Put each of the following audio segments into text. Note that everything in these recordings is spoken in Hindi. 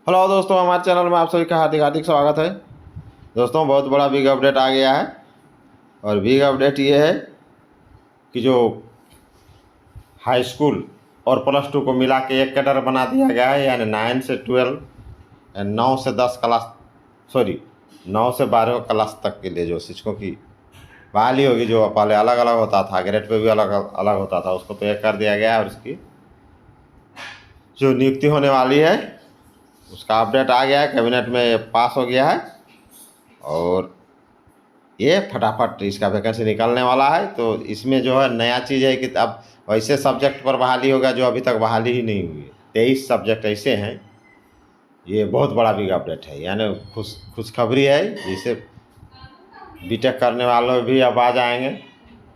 हेलो दोस्तों, हमारे चैनल में आप सभी का हार्दिक हार्दिक स्वागत है। दोस्तों, बहुत बड़ा बिग अपडेट आ गया है और बिग अपडेट ये है कि जो हाई स्कूल और प्लस टू को मिला के एक कैडर बना दिया गया है, यानी 9 से 12 एंड 9 से 10 क्लास, सॉरी 9 से 12 क्लास तक के लिए जो शिक्षकों की बहाली होगी। जो पहले अलग अलग होता था, ग्रेड पे भी अलग अलग होता था, उसको तो एक कर दिया गया है और इसकी जो नियुक्ति होने वाली है उसका अपडेट आ गया है, कैबिनेट में पास हो गया है और ये फटाफट इसका वैकेंसी निकलने वाला है। तो इसमें जो है नया चीज़ है कि अब वैसे सब्जेक्ट पर बहाली होगा जो अभी तक बहाली ही नहीं हुई है। 23 सब्जेक्ट ऐसे हैं। ये बहुत बड़ा बिग अपडेट है, यानी खुशखबरी है। जिसे बीटेक करने वालों भी अब आ जाएंगे,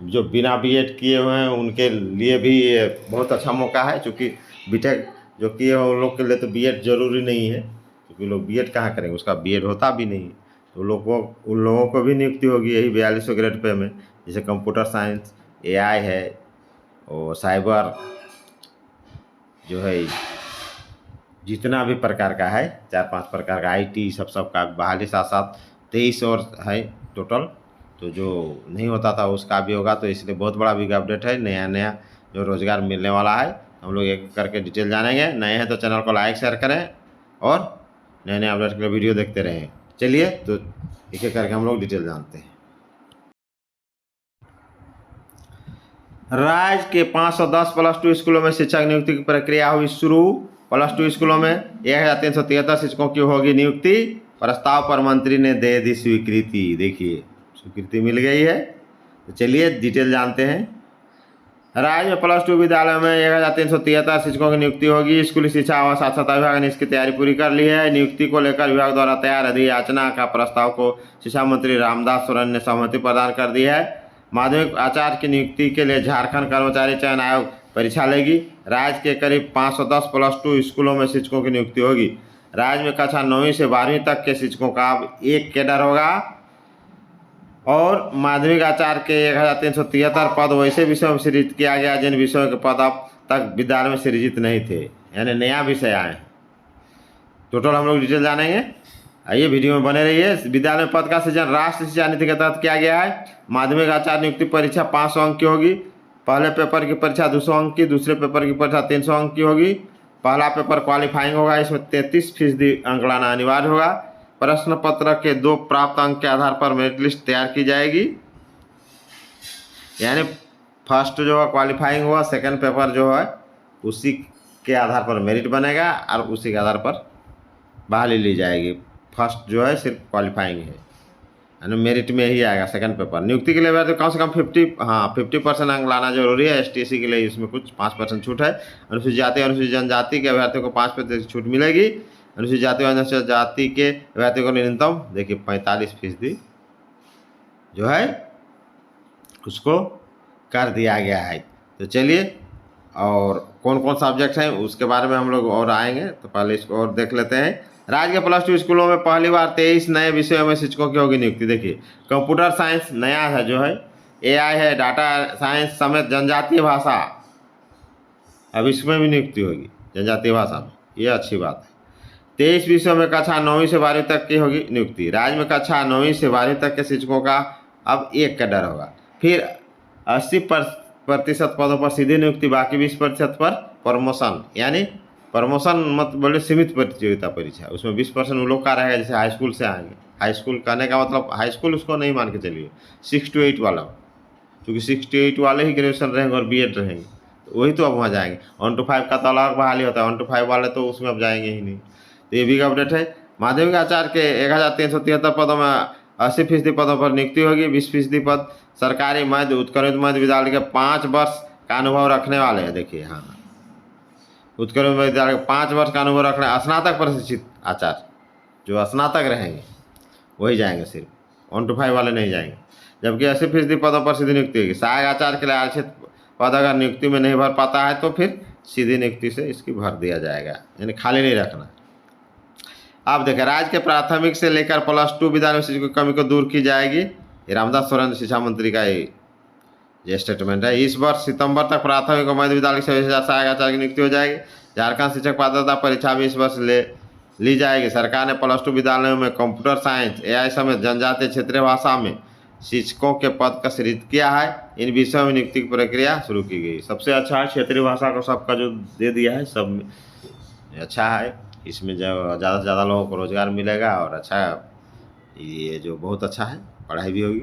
जो बिना बीएड किए हुए हैं उनके लिए भी ये बहुत अच्छा मौका है। क्योंकि बीटेक जो किए हुए उन लोग के लिए तो बीएड जरूरी नहीं है, क्योंकि लोग बीएड कहाँ करेंगे, उसका बीएड होता भी नहीं है। तो उन लोगों को भी नियुक्ति होगी यही 4200 ग्रेड पे में, जैसे कंप्यूटर साइंस, एआई है और साइबर जो है, जितना भी प्रकार का है 4-5 प्रकार का आईटी सब का बहाली साथ साथ 23 और है टोटल। तो जो नहीं होता था उसका भी होगा। तो इसलिए बहुत बड़ा बिग अपडेट है, नया नया जो रोज़गार मिलने वाला है। हम लोग एक करके डिटेल जानेंगे। नए हैं तो चैनल को लाइक शेयर करें और नए नए अपडेट के लिए वीडियो देखते रहें। चलिए तो एक एक करके हम लोग डिटेल जानते हैं। राज्य के 510 प्लस टू स्कूलों में शिक्षक नियुक्ति की प्रक्रिया हुई शुरू। प्लस टू स्कूलों में 1373 शिक्षकों की होगी नियुक्ति। प्रस्ताव पर मंत्री ने दे दी स्वीकृति। देखिए, स्वीकृति मिल गई है। तो चलिए डिटेल जानते हैं। राज्य में प्लस टू विद्यालयों में 1373 शिक्षकों की नियुक्ति होगी। स्कूली शिक्षा एवं साक्षरता विभाग ने इसकी तैयारी पूरी कर ली है। नियुक्ति को लेकर विभाग द्वारा तैयार अधियाचना का प्रस्ताव को शिक्षा मंत्री रामदास सोरेन ने सहमति प्रदान कर दी है। माध्यमिक आचार्य की नियुक्ति के लिए झारखंड कर्मचारी चयन आयोग परीक्षा लेगी। राज्य के करीब 510 प्लस टू स्कूलों में शिक्षकों की नियुक्ति होगी। राज्य में कक्षा 9वीं से 12वीं तक के शिक्षकों का अब एक कैडर होगा और माध्यमिक आचार्य के 1373 पद वैसे विषयों में सृजित किया गया जिन विषयों के पद अब तक विद्यालय में सृजित नहीं थे, यानी नया विषय आए। टोटल हम लोग डिटेल जानेंगे, आइए वीडियो में बने रहिए। विद्यालय में पद का सृजन राष्ट्रीय शिक्षा नीति के तहत किया गया है। माध्यमिक आचार्य नियुक्ति परीक्षा 500 अंक की होगी। पहले पेपर की परीक्षा 200 अंक की, दूसरे पेपर की परीक्षा 300 अंक की होगी। पहला पेपर क्वालिफाइंग होगा, इसमें 33% अंक लाना अनिवार्य होगा। प्रश्न पत्र के 2 प्राप्त अंक के आधार पर मेरिट लिस्ट तैयार की जाएगी। यानी फर्स्ट जो है क्वालिफाइंग हुआ, सेकंड पेपर जो है उसी के आधार पर मेरिट बनेगा और उसी के आधार पर बहाली ली जाएगी। फर्स्ट जो है सिर्फ क्वालिफाइंग है, यानी मेरिट में ही आएगा सेकंड पेपर। नियुक्ति के लिए अभ्यर्थी कम से कम 50% अंक लाना जरूरी है। STC के लिए इसमें कुछ 5% छूट है। अनुसूचित जाति अनुसूचित जनजाति के अभ्यर्थियों को 5% छूट मिलेगी। अनुसूचित जाति और अनुसूचित जाति के अभ्यर्थियों को न्यूनतम देखिए 45% जो है उसको कर दिया गया है। तो चलिए, और कौन कौन सब्जेक्ट हैं उसके बारे में हम लोग और आएंगे। तो पहले इसको और देख लेते हैं। राज्य के प्लस टू स्कूलों में पहली बार 23 नए विषयों में शिक्षकों की होगी नियुक्ति। देखिए, कंप्यूटर साइंस नया है जो है, AI है, डाटा साइंस समेत जनजातीय भाषा, अब इसमें भी नियुक्ति होगी जनजातीय भाषा में, ये अच्छी बात है। 23 विषयों में कक्षा 9वीं से 12वीं तक की होगी नियुक्ति। राज्य में कक्षा 9वीं से 12वीं तक के शिक्षकों का अब एक कैडर होगा। फिर 80% पदों पर सीधी नियुक्ति, बाकी 20% पर प्रमोशन। यानी प्रमोशन मत बोले सीमित प्रतियोगिता परीक्षा, उसमें 20% उन लोग का रहेगा जैसे हाई स्कूल से आएंगे। हाई स्कूल करने का मतलब हाई स्कूल उसको नहीं मान के चलिए, 6 to 8 वाला, क्योंकि 6 to 8 वाले ही ग्रेजुएशन रहेंगे और बीएड रहेंगे, तो वही तो अब वहाँ जाएंगे। 1 to 5 का तो अलग बहाली होता है, 1 to 5 वाले तो उसमें अब जाएंगे ही नहीं। तो ये भी अपडेट है। माध्यमिक आचार्य के 1373 पदों में 80% पदों पर नियुक्ति होगी। 20% पद सरकारी मध्य उत्कृष्ट मध्य विद्यालय के 5 वर्ष का अनुभव रखने वाले हैं। देखिए, हाँ, उत्कृष्ट मध्य विद्यालय के 5 वर्ष का अनुभव रखने स्नातक प्रशिक्षित आचार्य, जो स्नातक रहेंगे वही जाएंगे, सिर्फ 1 to 5 वाले नहीं जाएंगे। जबकि 80% पदों पर सीधी नियुक्ति होगी। सहायक आचार्य के लिए आरक्षित पद अगर नियुक्ति में नहीं भर पाता है तो फिर सीधी नियुक्ति से इसकी भर दिया जाएगा, यानी खाली नहीं रखना। आप देखें, राज्य के प्राथमिक से लेकर प्लस टू विद्यालय में शिक्षकों की कमी को दूर की जाएगी। ये रामदास सोरेन शिक्षा मंत्री का ये स्टेटमेंट है। इस वर्ष सितंबर तक प्राथमिक और मध्य विद्यालय के 26,000 सहायक आचार्य की नियुक्ति हो जाएगी। झारखंड शिक्षक पात्रता परीक्षा भी इस वर्ष ली जाएगी। सरकार ने +2 विद्यालयों में कंप्यूटर साइंस, AI समेत जनजातीय क्षेत्रीय भाषा में शिक्षकों के पद का सृजित किया है। इन विषयों में नियुक्ति की प्रक्रिया शुरू की गई। सबसे अच्छा है क्षेत्रीय भाषा को सबका जो दे दिया है, सब अच्छा है। इसमें जो ज़्यादा से ज़्यादा लोगों को रोजगार मिलेगा और अच्छा, ये जो बहुत अच्छा है, पढ़ाई भी होगी।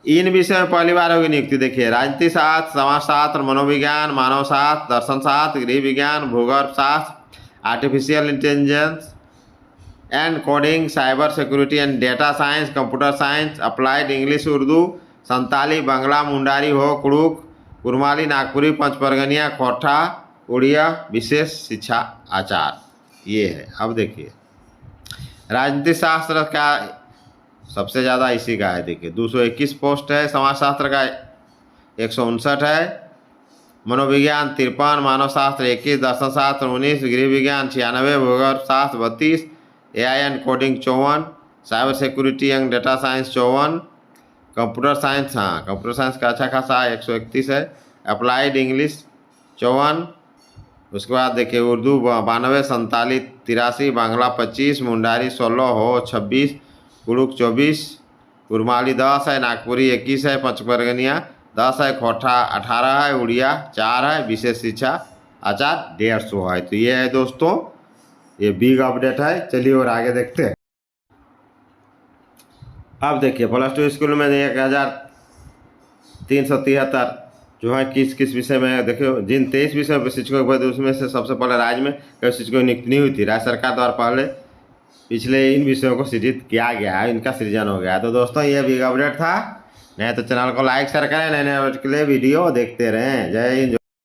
इन विषयों में पहली बार होगी नियुक्ति। देखिए, राजनीति शास्त्र, समाजशास्त्र, मनोविज्ञान, मानव शास्त्र, दर्शन शास्त्र, गृह विज्ञान, भूगर्भ शास्त्र, artificial intelligence and coding, cyber security and data science, computer science, applied English Urdu, Santali, Bangla, Mundari, Ho, Kurukh, Kurmali, Nagpuri, Panchpargania, खोटा, उड़िया, विशेष शिक्षा आचार, ये है। अब देखिए, राजनीति शास्त्र का सबसे ज़्यादा इसी का है। देखिए, 221 पोस्ट है। समाजशास्त्र का 159 है। मनोविज्ञान 53, मानव शास्त्र 21, दर्शन शास्त्र 19, गृह विज्ञान 96, भूगर्भ शास्त्र 32, AI and coding 54, cyber security and data science 54, computer science, हाँ कंप्यूटर साइंस का अच्छा खासा 131 है। अप्लाइड इंग्लिश 54, उसके बाद देखिए उर्दू 92, संताली 83, बांग्ला 25, मुंडारी 16, हो 26, कुड़ुक 24, कुरमाली 10 है, नागपुरी 21 है, पंचपरगनिया 10 है, खोटा 18 है, उड़िया 4 है, विशेष शिक्षा आचार 150 है। तो ये है दोस्तों, ये बिग अपडेट है। चलिए और आगे देखते हैं। अब देखिए, +2 स्कूल में 1373 जो है किस किस विषय में। देखिए, जिन 23 विषयों पर शिक्षकों के पद, उसमें से सबसे पहले राज्य में कई शिक्षकों की नियुक्ति नहीं हुई थी। राज्य सरकार द्वारा पहले पिछले इन विषयों को सृजित किया गया है, इनका सृजन हो गया है। तो दोस्तों, ये बिग अपडेट था। नहीं तो चैनल को लाइक शेयर करें, नए नए अपडेट के लिए वीडियो देखते रहें। जय हिंद।